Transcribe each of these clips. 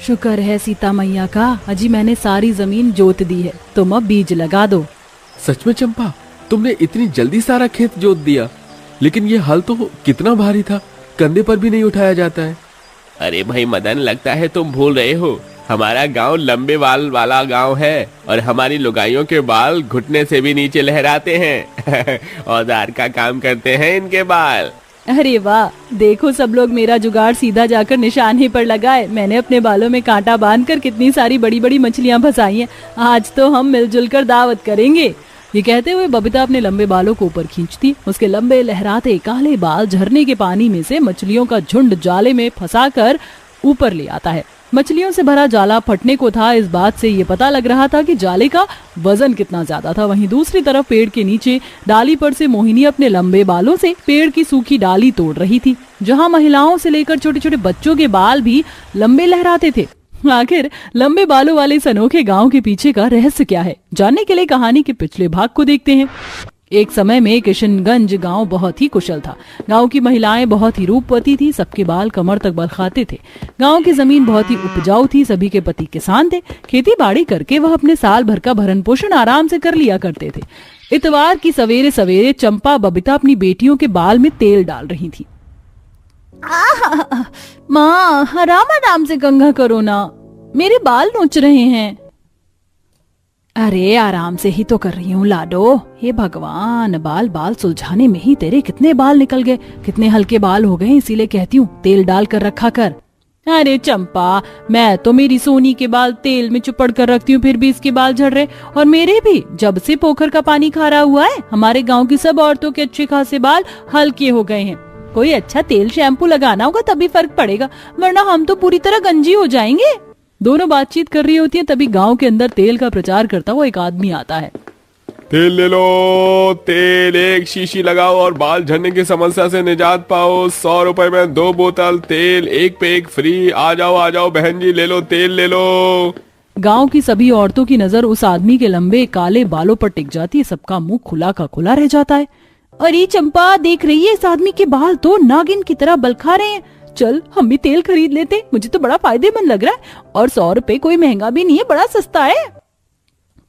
शुक्र है सीता मैया का, अजी मैंने सारी जमीन जोत दी है, तुम अब बीज लगा दो। सच में चंपा, तुमने इतनी जल्दी सारा खेत जोत दिया? लेकिन ये हल तो कितना भारी था, कंधे पर भी नहीं उठाया जाता है। अरे भाई मदन, लगता है तुम भूल रहे हो, हमारा गांव लंबे बाल वाला गांव है और हमारी लुगाइयों के बाल घुटने से भी नीचे लहराते हैं। औजार का काम करते हैं इनके बाल। अरे वाह, देखो सब लोग मेरा जुगाड़ सीधा जाकर निशान ही पर लगाए। मैंने अपने बालों में कांटा बांधकर कितनी सारी बड़ी बड़ी मछलियां फंसाई हैं। आज तो हम मिलजुल कर दावत करेंगे। ये कहते हुए बबीता अपने लंबे बालों को ऊपर खींचती। उसके लंबे लहराते काले बाल झरने के पानी में से मछलियों का झुंड जाले में फंसाकर ऊपर ले आता है। मछलियों से भरा जाला फटने को था, इस बात से ये पता लग रहा था कि जाले का वजन कितना ज्यादा था। वहीं दूसरी तरफ पेड़ के नीचे डाली पर से मोहिनी अपने लंबे बालों से पेड़ की सूखी डाली तोड़ रही थी। जहां महिलाओं से लेकर छोटे छोटे बच्चों के बाल भी लंबे लहराते थे। आखिर लंबे बालों वाले इस अनोखे गांव के पीछे का रहस्य क्या है, जानने के लिए कहानी के पिछले भाग को देखते हैं। एक समय में किशनगंज गांव बहुत ही कुशल था। गांव की महिलाएं बहुत ही रूपवती थी, सबके बाल कमर तक बल खाते थे। गांव की जमीन बहुत ही उपजाऊ थी, सभी के पति किसान थे। खेती बाड़ी करके वह अपने साल भर का भरण पोषण आराम से कर लिया करते थे। इतवार की सवेरे सवेरे चंपा बबीता अपनी बेटियों के बाल में तेल डाल रही थी। माँ, आराम आराम से कंघा करो ना, मेरे बाल नोच रहे हैं। अरे आराम से ही तो कर रही हूँ लाडो। हे भगवान, बाल बाल सुलझाने में ही तेरे कितने बाल निकल गए, कितने हल्के बाल हो गए, इसीलिए कहती हूँ तेल डाल कर रखा कर। अरे चंपा, मैं तो मेरी सोनी के बाल तेल में चुपड़ कर रखती हूँ, फिर भी इसके बाल झड़ रहे। और मेरे भी, जब से पोखर का पानी खारा हुआ है, हमारे गाँव की सब औरतों के अच्छे खासे बाल हल्के हो गए हैं। कोई अच्छा तेल शैम्पू लगाना होगा तभी फर्क पड़ेगा, वरना हम तो पूरी तरह गंजी हो जाएंगे। दोनों बातचीत कर रही होती हैं, तभी गांव के अंदर तेल का प्रचार करता हुआ एक आदमी आता है। तेल ले लो, तेल एक शीशी लगाओ और बाल झड़ने की समस्या से निजात पाओ। 100 रुपए में 2 बोतल तेल, एक पे एक फ्री। आ जाओ बहन जी, ले लो तेल ले लो। गांव की सभी औरतों की नजर उस आदमी के लंबे काले बालों पर टिक जाती है। सबका मुंह खुला का खुला रह जाता है। अरे चंपा, देख रही है, इस आदमी के बाल तो नागिन की तरह बलखा रहे हैं। चल हम भी तेल खरीद लेते, मुझे तो बड़ा फायदेमंद लग रहा है। और 100 रुपए कोई महंगा भी नहीं है, बड़ा सस्ता है।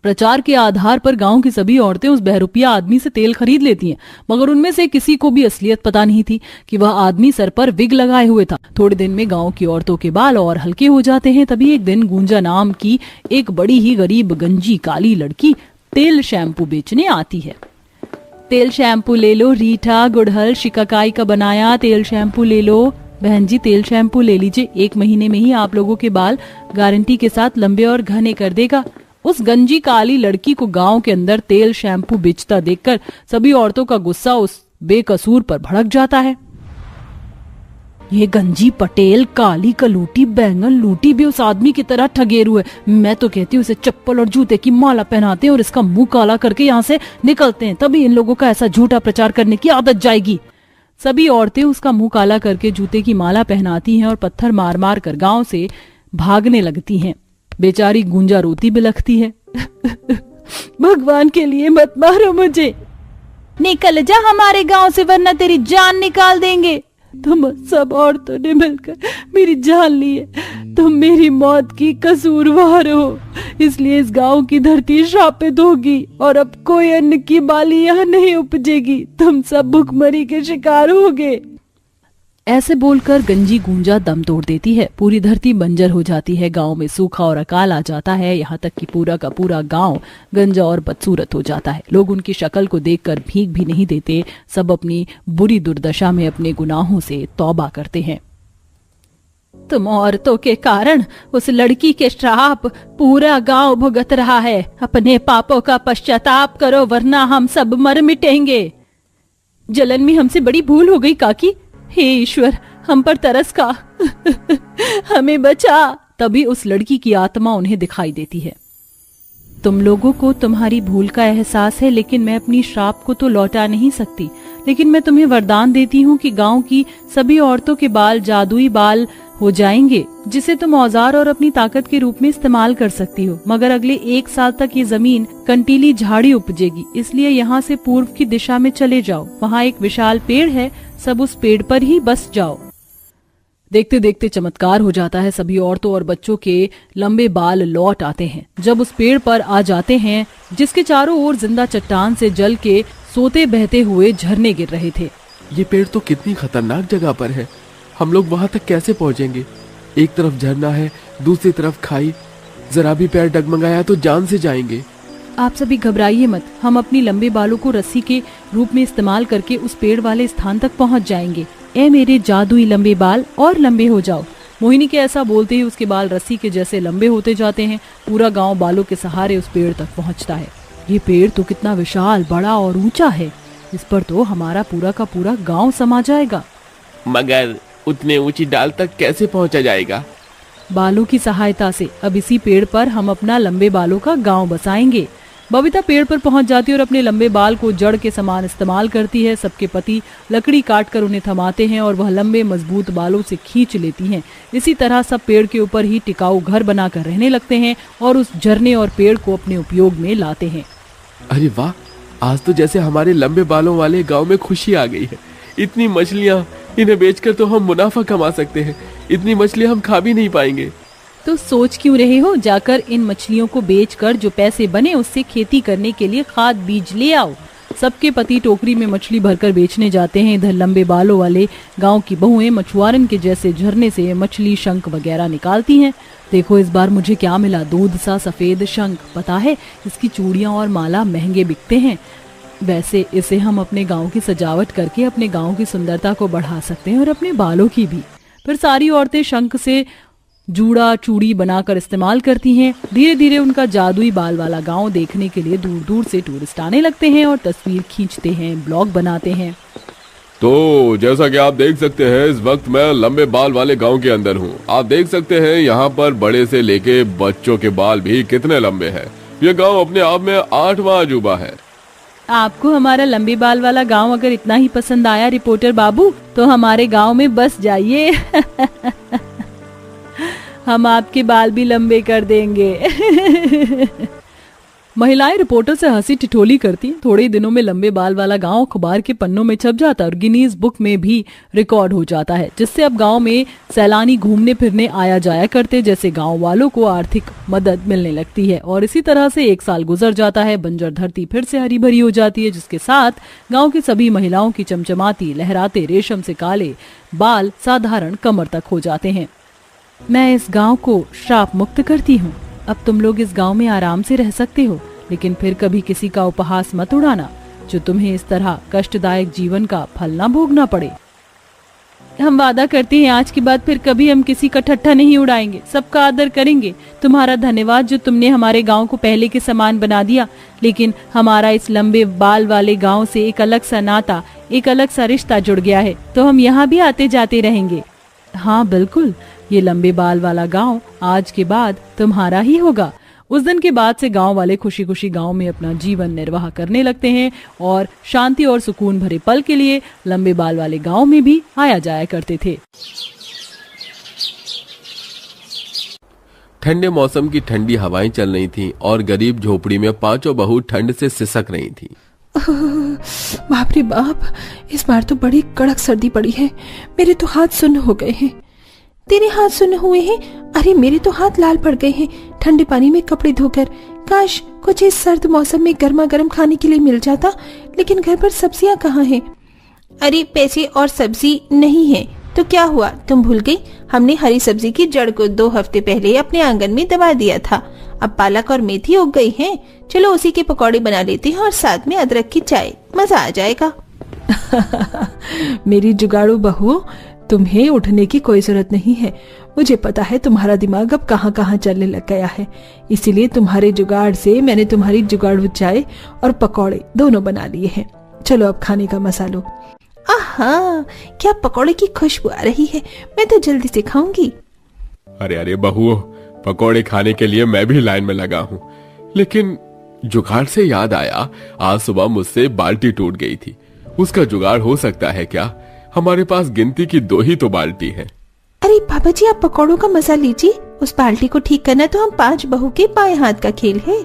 प्रचार के आधार पर गांव की सभी औरतें उस बहरूपिया आदमी से तेल खरीद लेती हैं, मगर उनमें से किसी को भी असलियत पता नहीं थी कि वह आदमी सर पर विग लगाए हुए था। थोड़े दिन में गांव की औरतों के बाल और हल्के हो जाते हैं। तभी एक दिन गुंजा नाम की एक बड़ी ही गरीब गंजी काली लड़की तेल शैम्पू बेचने आती है। तेल शैम्पू ले लो रीठा, गुड़हल, शिकाकाई का बनाया तेल शैम्पू ले लो। बहन जी, तेल शैम्पू ले लीजिए, 1 महीने में ही आप लोगों के बाल गारंटी के साथ लंबे और घने कर देगा। उस गंजी काली लड़की को गांव के अंदर तेल शैम्पू बेचता देखकर सभी औरतों का गुस्सा उस बेकसूर पर भड़क जाता है। ये गंजी पटेल, काली कलूटी, बैंगन लूटी भी उस आदमी की तरह ठगेरू है। मैं तो कहती हूँ इसे चप्पल और जूते की माला पहनाते हैं और इसका मुंह काला करके यहाँ से निकलते हैं, तभी इन लोगों का ऐसा झूठा प्रचार करने की आदत जाएगी। सभी औरतें उसका मुंह काला करके जूते की माला पहनाती हैं और पत्थर मार मार कर गांव से भागने लगती हैं। बेचारी गुंजा रोती बिलखती है। भगवान के लिए मत मारो मुझे, निकल जा हमारे गांव से, वरना तेरी जान निकाल देंगे। तुम सब औरतों ने मिलकर मेरी जान ली है, तुम मेरी मौत की कसूरवार हो, इसलिए इस गांव की धरती श्रापित होगी और अब कोई अन्न की बाली यहाँ नहीं उपजेगी। तुम सब भुखमरी के शिकार होगे। ऐसे बोलकर गंजी गुंजा दम तोड़ देती है। पूरी धरती बंजर हो जाती है, गांव में सूखा और अकाल आ जाता है। यहाँ तक कि पूरा का पूरा गांव गंजा और बदसूरत हो जाता है। लोग उनकी शक्ल को देखकर भीख भी नहीं देते। सब अपनी बुरी दुर्दशा में अपने गुनाहों से तौबा करते हैं। तुम औरतों के कारण उस लड़की के श्राप पूरा गांव भुगत रहा है। अपने पापों का पश्चाताप करो, वरना हम सब मर मिटेंगे। जलन में हमसे बड़ी भूल हो गई काकी, हे ईश्वर हम पर तरस खा, हमें बचा। तभी उस लड़की की आत्मा उन्हें दिखाई देती है। तुम लोगों को तुम्हारी भूल का एहसास है, लेकिन मैं अपनी श्राप को तो लौटा नहीं सकती। लेकिन मैं तुम्हें वरदान देती हूँ कि गांव की सभी औरतों के बाल जादुई बाल हो जाएंगे, जिसे तुम औजार और अपनी ताकत के रूप में इस्तेमाल कर सकती हो। मगर अगले 1 साल तक ये जमीन कंटीली झाड़ी उपजेगी, इसलिए यहाँ से पूर्व की दिशा में चले जाओ। वहाँ एक विशाल पेड़ है, सब उस पेड़ पर ही बस जाओ। देखते देखते चमत्कार हो जाता है। सभी औरतों और बच्चों के लंबे बाल लौट आते हैं जब उस पेड़ पर आ जाते हैं जिसके चारों ओर जिंदा चट्टान से जल के सोते बहते हुए झरने गिर रहे थे। ये पेड़ तो कितनी खतरनाक जगह पर है, हम लोग वहां तक कैसे पहुंचेंगे? एक तरफ झरना है, दूसरी तरफ खाई, जरा भी पैर डगमगाया तो जान से जाएंगे। आप सभी घबराइए मत, हम अपनी लंबे बालों को रस्सी के रूप में इस्तेमाल करके उस पेड़ वाले स्थान तक पहुंच जाएंगे। ए मेरे जादुई लंबे बाल, और लंबे हो जाओ। मोहिनी के ऐसा बोलते ही उसके बाल रस्सी के जैसे लंबे होते जाते हैं। पूरा गांव बालों के सहारे उस पेड़ तक पहुंचता है। ये पेड़ तो कितना विशाल, बड़ा और ऊंचा है, इस पर तो हमारा पूरा का पूरा गांव समा जाएगा। मगर उतने ऊंची डाल तक कैसे पहुंचा जाएगा? बालों की सहायता से। अब इसी पेड़ पर हम अपना लंबे बालों का गांव बसाएंगे। बबीता पेड़ पर पहुंच जाती है और अपने लंबे बाल को जड़ के समान इस्तेमाल करती है। सबके पति लकड़ी काटकर उन्हें थमाते हैं और वह लंबे मजबूत बालों से खींच लेती हैं। इसी तरह सब पेड़ के ऊपर ही टिकाऊ घर बनाकर रहने लगते हैं और उस झरने और पेड़ को अपने उपयोग में लाते हैं। अरे वाह, आज तो जैसे हमारे लंबे बालों वाले गांव में खुशी आ गई है। इतनी मछलियां, इन्हें बेचकर तो हम मुनाफा कमा सकते हैं। इतनी मछलियां हम खा भी नहीं पाएंगे। तो सोच क्यों रहे हो? जाकर इन मछलियों को बेचकर जो पैसे बने उससे खेती करने के लिए खाद बीज ले आओ। सबके पति टोकरी में मछली भरकर बेचने जाते हैं। इधर लंबे बालों वाले गांव की बहुएं मछुआरन के जैसे झरने से मछली, शंख वगैरह निकालती हैं। देखो इस बार मुझे क्या मिला, दूध सा सफेद शंख। पता है इसकी चूड़ियां और माला महंगे बिकते हैं। वैसे इसे हम अपने गांव की सजावट करके अपने गांव की सुंदरता को बढ़ा सकते हैं और अपने बालों की भी। फिर सारी औरतें शंख से जूड़ा चूड़ी बनाकर इस्तेमाल करती हैं। धीरे धीरे उनका जादुई बाल वाला गांव देखने के लिए दूर दूर से टूरिस्ट आने लगते हैं और तस्वीर खींचते हैं, ब्लॉग बनाते हैं। तो जैसा कि आप देख सकते हैं, इस वक्त मैं लंबे बाल वाले गांव के अंदर हूं। आप देख सकते हैं यहाँ पर बड़े से लेके बच्चों के बाल भी कितने लंबे हैं। ये गांव अपने आप में 8वां अजूबा है। आपको हमारा लंबे बाल वाला गांव अगर इतना ही पसंद आया रिपोर्टर बाबू, तो हमारे गांव में बस जाइए। हम आपके बाल भी लंबे कर देंगे। महिलाएं रिपोर्टर से हंसी ठिठोली करती। थोड़े ही दिनों में लंबे बाल वाला गांव अखबार के पन्नों में छप जाता है और गिनीज बुक में भी रिकॉर्ड हो जाता है, जिससे अब गांव में सैलानी घूमने फिरने आया जाया करते, जैसे गांव वालों को आर्थिक मदद मिलने लगती है। और इसी तरह से 1 साल गुजर जाता है। बंजर धरती फिर से हरी भरी हो जाती है, जिसके साथ गाँव की सभी महिलाओं की चमचमाती लहराते रेशम से काले बाल साधारण कमर तक हो जाते हैं। मैं इस गांव को श्राप मुक्त करती हूँ। अब तुम लोग इस गांव में आराम से रह सकते हो, लेकिन फिर कभी किसी का उपहास मत उड़ाना जो तुम्हें इस तरह कष्टदायक जीवन का फल ना भोगना पड़े। हम वादा करते हैं आज के बाद फिर कभी हम किसी का ठट्ठा नहीं उड़ाएंगे, सबका आदर करेंगे। तुम्हारा धन्यवाद जो तुमने हमारे गांव को पहले के समान बना दिया, लेकिन हमारा इस लंबे बाल वाले गांव से एक अलग सा नाता, एक अलग सा रिश्ता जुड़ गया है, तो हम यहाँ भी आते जाते रहेंगे। हाँ बिल्कुल, ये लंबे बाल वाला गांव आज के बाद तुम्हारा ही होगा। उस दिन के बाद से गांव वाले खुशी खुशी गांव में अपना जीवन निर्वाह करने लगते हैं और शांति और सुकून भरे पल के लिए लंबे बाल वाले गांव में भी आया जाया करते थे। ठंडे मौसम की ठंडी हवाएं चल रही थीं और गरीब झोपड़ी में 5 बहू ठंड से सिसक रही थीं। बाप रे बाप, इस बार तो बड़ी कड़क सर्दी पड़ी है। मेरे तो हाथ सुन्न हो गए हैं। तेरे हाथ सुन्न हुए हैं? अरे मेरे तो हाथ लाल पड़ गए हैं ठंडे पानी में कपड़े धोकर। काश कुछ इस सर्द मौसम में गर्मा गर्म खाने के लिए मिल जाता, लेकिन घर पर सब्जियां कहाँ हैं? अरे पैसे और सब्जी नहीं है तो क्या हुआ, तुम भूल गई? हमने हरी सब्जी की जड़ को 2 हफ्ते पहले अपने आंगन में दबा दिया था। अब पालक और मेथी उग गई हैं। चलो उसी के पकौड़े बना लेते हैं और साथ में अदरक की चाय, मजा आ जाएगा। मेरी जुगाड़ू बहू, तुम्हें उठने की कोई जरूरत नहीं है। मुझे पता है तुम्हारा दिमाग अब कहाँ कहाँ चलने लग गया है, इसीलिए तुम्हारे जुगाड़ से मैंने तुम्हारी जुगाड़ू चाय और पकौड़े दोनों बना लिए हैं। चलो अब खाने का मसा लो। आहा, क्या पकौड़े की खुशबू आ रही है, मैं तो जल्दी से खाऊंगी। अरे अरे बहुओं, पकौड़े खाने के लिए मैं भी लाइन में लगा हूँ। लेकिन जुगाड़ से याद आया, आज सुबह मुझसे बाल्टी टूट गई थी। उसका जुगाड़ हो सकता है क्या? हमारे पास गिनती की 2 ही तो बाल्टी है। अरे पापा जी, आप पकौड़ों का मजा लीजिए। उस बाल्टी को ठीक करना तो हम 5 बहू के बाएं हाथ का खेल है।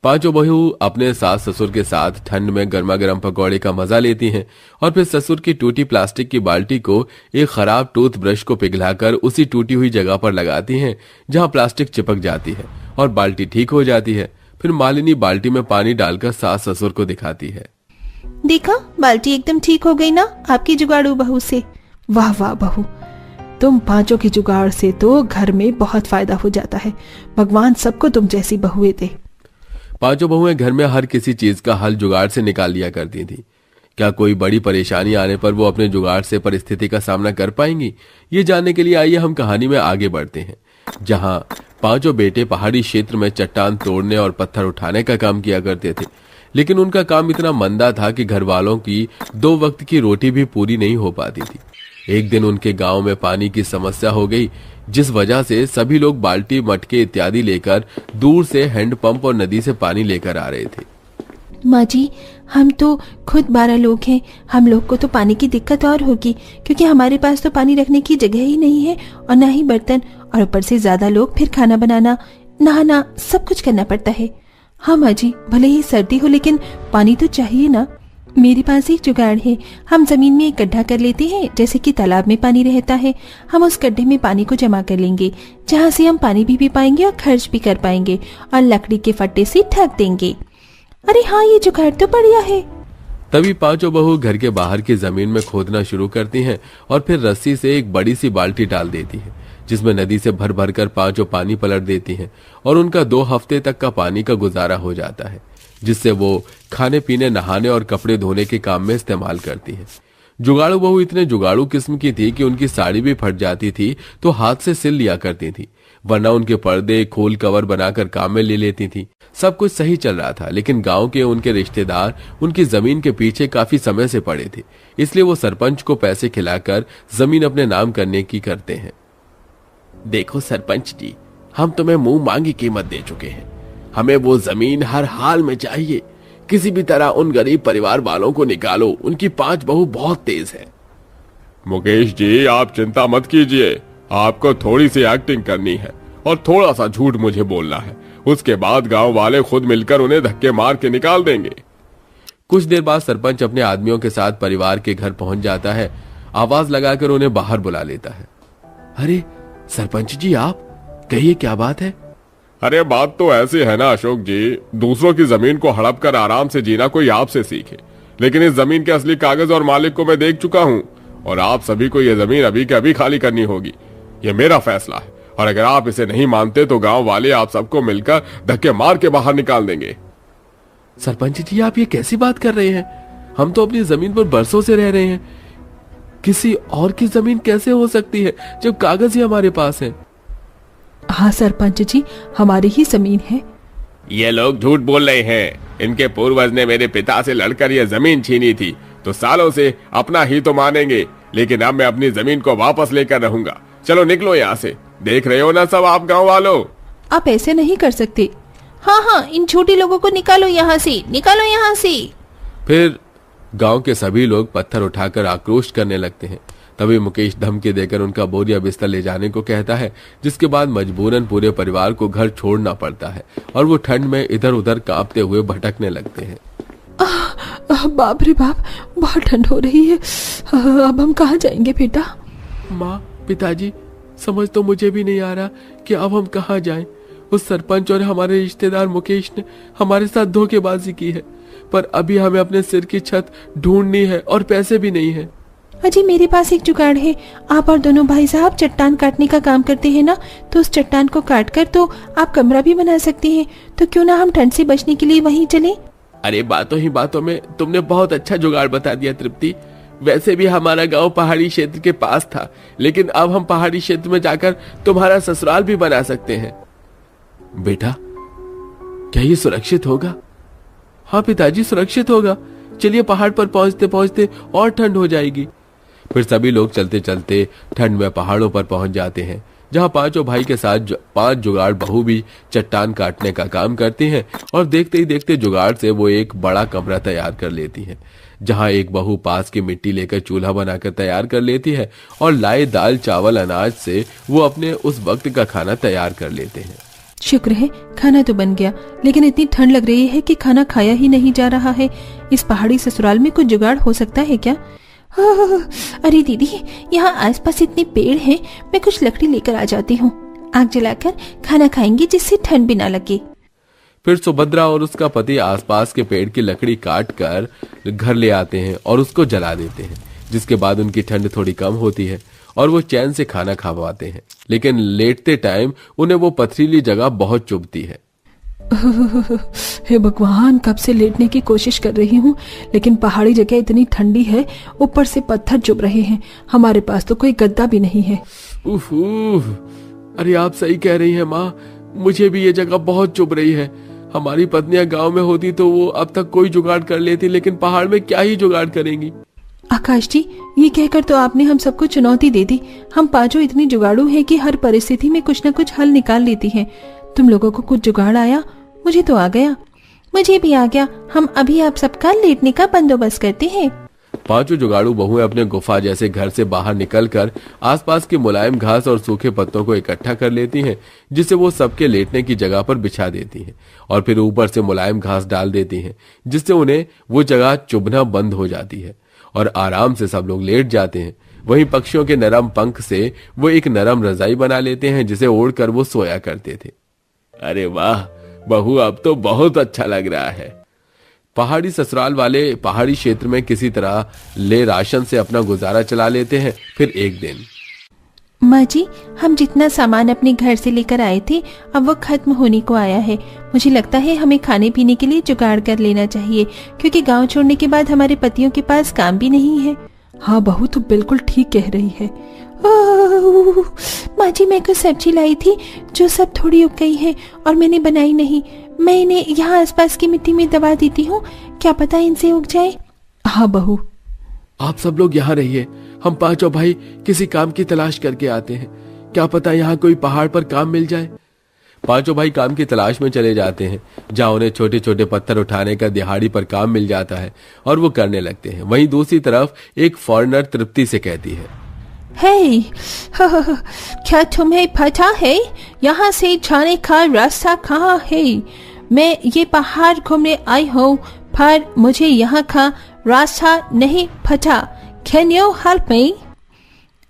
पांचों बहू अपने सास ससुर के साथ ठंड में गर्मा गर्म पकौड़े का मजा लेती हैं और फिर ससुर की टूटी प्लास्टिक की बाल्टी को एक खराब टूथब्रश को पिघलाकर उसी टूटी हुई जगह पर लगाती हैं जहां प्लास्टिक चिपक जाती है और बाल्टी ठीक हो जाती है। फिर मालिनी बाल्टी में पानी डालकर सास ससुर को दिखाती है। देखा, बाल्टी एकदम ठीक हो गई ना आपकी जुगाड़ू बहू से। वाह वाह बहू, तुम पांचों की जुगाड़ से तो घर में बहुत फायदा हो जाता है। भगवान सबको तुम जैसी बहुएं दे। पांचों बहुएं घर में हर किसी चीज का हल जुगाड़ से निकाल लिया करती थी। क्या कोई बड़ी परेशानी आने पर वो अपने जुगाड़ से परिस्थिति का सामना कर पाएंगी, ये जानने के लिए आइए हम कहानी में आगे बढ़ते हैं, जहां पांचों बेटे पहाड़ी क्षेत्र में चट्टान तोड़ने और पत्थर उठाने का काम किया करते थे। लेकिन उनका काम इतना मंदा था कि घर वालों की 2 वक्त की रोटी भी पूरी नहीं हो पाती थी। एक दिन उनके गांव में पानी की समस्या हो गई, जिस वजह से सभी लोग बाल्टी, मटके इत्यादि लेकर दूर से हैंडपंप और नदी से पानी लेकर आ रहे थे। माँ जी, हम तो खुद 12 लोग हैं। हम लोग को तो पानी की दिक्कत और होगी, क्योंकि हमारे पास तो पानी रखने की जगह ही नहीं है और ना ही बर्तन, और ऊपर से ज्यादा लोग, फिर खाना बनाना, नहाना, सब कुछ करना पड़ता है। हाँ माँ जी, भले ही सर्दी हो लेकिन पानी तो चाहिए ना। मेरे पास एक जुगाड़ है। हम जमीन में एक गड्ढा कर लेते हैं, जैसे कि तालाब में पानी रहता है। हम उस गड्ढे में पानी को जमा कर लेंगे, जहाँ से हम पानी भी पी पाएंगे और खर्च भी कर पाएंगे, और लकड़ी के फट्टे से ढक देंगे। अरे हाँ, ये जुगाड़ तो बढ़िया है। तभी पांचों बहू घर के बाहर की जमीन में खोदना शुरू करती हैं और फिर रस्सी से एक बड़ी सी बाल्टी डाल देती हैं, जिसमें नदी से भर भर कर पांचों पानी पलट देती हैं और उनका 2 हफ्ते तक का पानी का गुजारा हो जाता है, जिससे वो खाने पीने, नहाने और कपड़े धोने के काम में इस्तेमाल करती हैं। जुगाड़ू बहू इतने जुगाड़ू किस्म की थी कि उनकी साड़ी भी फट जाती थी तो हाथ से सिल लिया करती थी, वरना उनके पर्दे खोल कवर बनाकर काम में ले लेती थी। सब कुछ सही चल रहा था, लेकिन गांव के उनके रिश्तेदार उनकी जमीन के पीछे काफी समय से पड़े थे, इसलिए वो सरपंच को पैसे खिलाकर जमीन अपने नाम करने की करते हैं। देखो सरपंच जी, हम तुम्हें मुंह मांगी कीमत दे चुके हैं। हमें वो जमीन हर हाल में चाहिए। किसी भी तरह उन गरीब परिवार वालों को निकालो, उनकी 5 बहू बहुत तेज है। मुकेश जी, आप चिंता मत कीजिए। आपको थोड़ी सी एक्टिंग करनी है और थोड़ा सा झूठ मुझे बोलना है। उसके बाद गांव वाले खुद मिलकर उन्हें धक्के मार के निकाल देंगे। कुछ देर बाद सरपंच अपने आदमियों के साथ परिवार के घर पहुंच जाता है। आवाज लगाकर उन्हें बाहर बुला लेता है। अरे सरपंच जी, आप कहिए, क्या बात है? अरे बात तो ऐसी है ना अशोक जी, दूसरों की जमीन को हड़प कर आराम से जीना कोई आपसे सीखे, लेकिन इस जमीन के असली कागज और मालिक को मैं देख चुका हूँ और आप सभी को यह जमीन अभी के अभी खाली करनी होगी। यह मेरा फैसला है और अगर आप इसे नहीं मानते तो गांव वाले आप सबको मिलकर धक्के मार के बाहर निकाल देंगे। सरपंच जी, आप ये कैसी बात कर रहे हैं? हम तो अपनी जमीन पर बरसों से रह रहे हैं। किसी और की जमीन कैसे हो सकती है जब कागज ही हमारे पास है? हाँ सरपंच जी, हमारी ही जमीन है। ये लोग झूठ बोल रहे हैं। इनके पूर्वज ने मेरे पिता से लड़कर यह जमीन छीनी थी, तो सालों से अपना ही तो मानेंगे, लेकिन अब मैं अपनी जमीन को वापस लेकर रहूंगा। चलो निकलो यहाँ से। देख रहे हो ना सब आप गांव वालों। आप ऐसे नहीं कर सकते। हाँ हाँ, इन छोटे लोगों को निकालो यहाँ से, निकालो यहाँ से। फिर गांव के सभी लोग पत्थर उठाकर आक्रोश करने लगते हैं। तभी मुकेश धमकी देकर उनका बोरिया बिस्तर ले जाने को कहता है, जिसके बाद मजबूरन पूरे परिवार को घर छोड़ना पड़ता है और वो ठंड में इधर उधर कांपते हुए भटकने लगते हैं। बाप रे बाप, बहुत ठंड हो रही है। अब हम कहाँ जाएंगे बेटा? माँ, पिताजी, समझ तो मुझे भी नहीं आ रहा कि अब हम कहाँ जाएं। उस सरपंच और हमारे रिश्तेदार मुकेश ने हमारे साथ धोखेबाजी की है, पर अभी हमें अपने सिर की छत ढूंढनी है और पैसे भी नहीं है। अजी, मेरे पास एक जुगाड़ है। आप और दोनों भाई साहब चट्टान काटने का काम करते हैं ना, तो उस चट्टान को काट कर तो आप कमरा भी बना सकते हैं। तो क्यों ना हम ठंड से बचने के लिए वहीं चलें? अरे बातों ही बातों में तुमने बहुत अच्छा जुगाड़ बता दिया तृप्ति। वैसे भी हमारा गांव पहाड़ी क्षेत्र के पास था, लेकिन अब हम पहाड़ी क्षेत्र में जाकर तुम्हारा ससुराल भी बना सकते हैं। बेटा, क्या ये सुरक्षित होगा? हाँ पिताजी, सुरक्षित होगा। चलिए, पहाड़ पर पहुंचते पहुंचते और ठंड हो जाएगी। फिर सभी लोग चलते चलते ठंड में पहाड़ों पर पहुंच जाते हैं, जहां पांचों भाई के साथ 5 जुगाड़ बहू भी चट्टान काटने का काम करती हैं और देखते ही देखते जुगाड़ से वो एक बड़ा कमरा तैयार कर लेती हैं, जहां एक बहू पास की मिट्टी लेकर चूल्हा बनाकर तैयार कर लेती है और लाए दाल चावल अनाज से वो अपने उस वक्त का खाना तैयार कर लेते हैं। शुक्र है खाना तो बन गया, लेकिन इतनी ठंड लग रही है कि खाना खाया ही नहीं जा रहा है। इस पहाड़ी ससुराल में कुछ जुगाड़ हो सकता है क्या? अरे दीदी, यहाँ आसपास इतने पेड़ हैं, मैं कुछ लकड़ी लेकर आ जाती हूँ। आग जलाकर खाना खाएंगे जिससे ठंड भी ना लगे। फिर सुभद्रा और उसका पति आसपास के पेड़ की लकड़ी काट कर घर ले आते हैं और उसको जला देते हैं, जिसके बाद उनकी ठंड थोड़ी कम होती है और वो चैन से खाना खा पाते हैं। लेकिन लेटते टाइम उन्हें वो पथरीली जगह बहुत चुभती है। हे भगवान, कब से लेटने की कोशिश कर रही हूँ, लेकिन पहाड़ी जगह इतनी ठंडी है, ऊपर से पत्थर चुभ रहे हैं। हमारे पास तो कोई गद्दा भी नहीं है। उफ, अरे आप सही कह रही हैं माँ, मुझे भी ये जगह बहुत चुभ रही है। हमारी पत्नियां गांव में होती तो वो अब तक कोई जुगाड़ कर लेती, लेकिन पहाड़ में क्या ही जुगाड़ करेंगी। आकाश जी, ये कहकर तो आपने हम सबको चुनौती दे दी। हम पांचों इतनी जुगाड़ू हैं कि हर परिस्थिति में कुछ न कुछ हल निकाल लेती हैं। तुम लोगों को कुछ जुगाड़ आया? मुझे तो आ गया। मुझे भी आ गया। हम अभी आप सबका लेटने का बंदोबस्त करते हैं। पांचों जुगाड़ू बहुएं अपने गुफा जैसे घर से बाहर निकलकर आसपास के मुलायम घास और सूखे पत्तों को इकट्ठा कर लेती हैं, जिसे वो सबके लेटने की जगह पर बिछा देती हैं और फिर ऊपर से मुलायम घास डाल देती हैं, जिससे उन्हें वो जगह चुभना बंद हो जाती है और आराम से सब लोग लेट जाते हैं। वहीं पक्षियों के नरम पंख से वो एक नरम रजाई बना लेते हैं, जिसे ओढ़कर वो सोया करते थे। अरे वाह बहू, अब तो बहुत अच्छा लग रहा है। पहाड़ी ससुराल वाले पहाड़ी क्षेत्र में किसी तरह ले राशन से अपना गुजारा चला लेते हैं। फिर एक दिन, माँ जी, हम जितना सामान अपने घर से लेकर आए थे अब वो खत्म होने को आया है। मुझे लगता है हमें खाने पीने के लिए जुगाड़ कर लेना चाहिए, क्योंकि गांव छोड़ने के बाद हमारे पतियों के पास काम भी नहीं है। हाँ बहू, तो बिल्कुल ठीक कह रही है। माँ जी, मैं कुछ सब्जी लाई थी जो सब थोड़ी उग गई है और मैंने बनाई नहीं। मैं इन्हें यहाँ आसपास की मिट्टी में दबा देती हूँ, क्या पता इनसे उग जाए। हाँ बहू, आप सब लोग यहाँ रहिए, हम पांचों भाई किसी काम की तलाश करके आते हैं। क्या पता यहाँ कोई पहाड़ पर काम मिल जाए। पांचों भाई काम की तलाश में चले जाते हैं, जहाँ उन्हें छोटे छोटे पत्थर उठाने का दिहाड़ी पर काम मिल जाता है और वो करने लगते हैं। वहीं दूसरी तरफ एक फॉरेनर तृप्ति से कहती है, हे, क्या तुम्हें पता है यहाँ से जाने का रास्ता कहाँ है? मैं ये पहाड़ घूमने आई हूँ, पर मुझे यहाँ का रास्ता नहीं पता। Can you help me?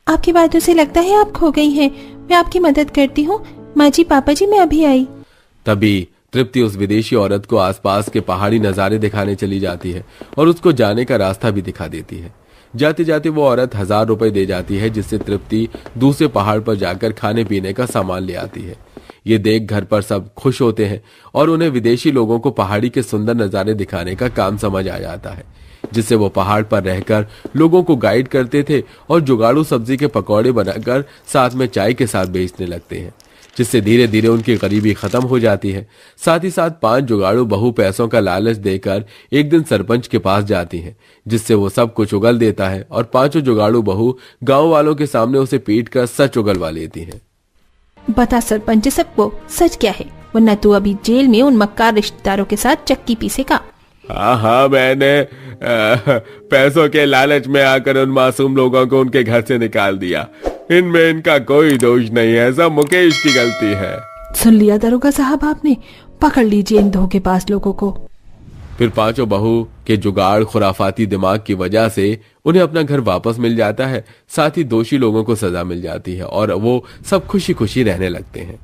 आपकी बातों से लगता है आप खो गई हैं। मैं आपकी मदद करती हूँ। माँ जी, पापा जी, मैं अभी आई। तभी तृप्ति उस विदेशी औरत को आसपास के पहाड़ी नजारे दिखाने चली जाती है और उसको जाने का रास्ता भी दिखा देती है। जाते जाते वो औरत 1000 रुपए दे जाती है, जिससे तृप्ति दूसरे पहाड़ पर जाकर खाने पीने का सामान ले आती है। ये देख घर पर सब खुश होते हैं और उन्हें विदेशी लोगों को पहाड़ी के सुंदर नजारे दिखाने का काम समझ आ जाता है, जिससे वो पहाड़ पर रहकर लोगों को गाइड करते थे और जुगाड़ू सब्जी के पकौड़े बनाकर साथ में चाय के साथ बेचने लगते हैं, जिससे धीरे धीरे उनकी गरीबी खत्म हो जाती है। साथ ही साथ 5 जुगाड़ू बहू पैसों का लालच देकर एक दिन सरपंच के पास जाती हैं, जिससे वो सब कुछ उगल देता है और 5 जुगाड़ू बहू गांव वालों के सामने उसे पीट कर सच उगलवा लेती हैं। बता सरपंच, सबको सच क्या है, वरना तू अभी जेल में उन मक्कार रिश्तेदारों के साथ चक्की पीसेगा। हाँ, मैंने पैसों के लालच में आकर उन मासूम लोगों को उनके घर से निकाल दिया। इनमें इनका कोई दोष नहीं है, सब मुकेश की गलती है। सुन लिया दरोगा साहब आपने, पकड़ लीजिए इन धोखेबाज लोगों को। फिर 5 बहू के जुगाड़ खुराफाती दिमाग की वजह से उन्हें अपना घर वापस मिल जाता है। साथ ही दोषी लोगों को सजा मिल जाती है और वो सब खुशी खुशी रहने लगते हैं।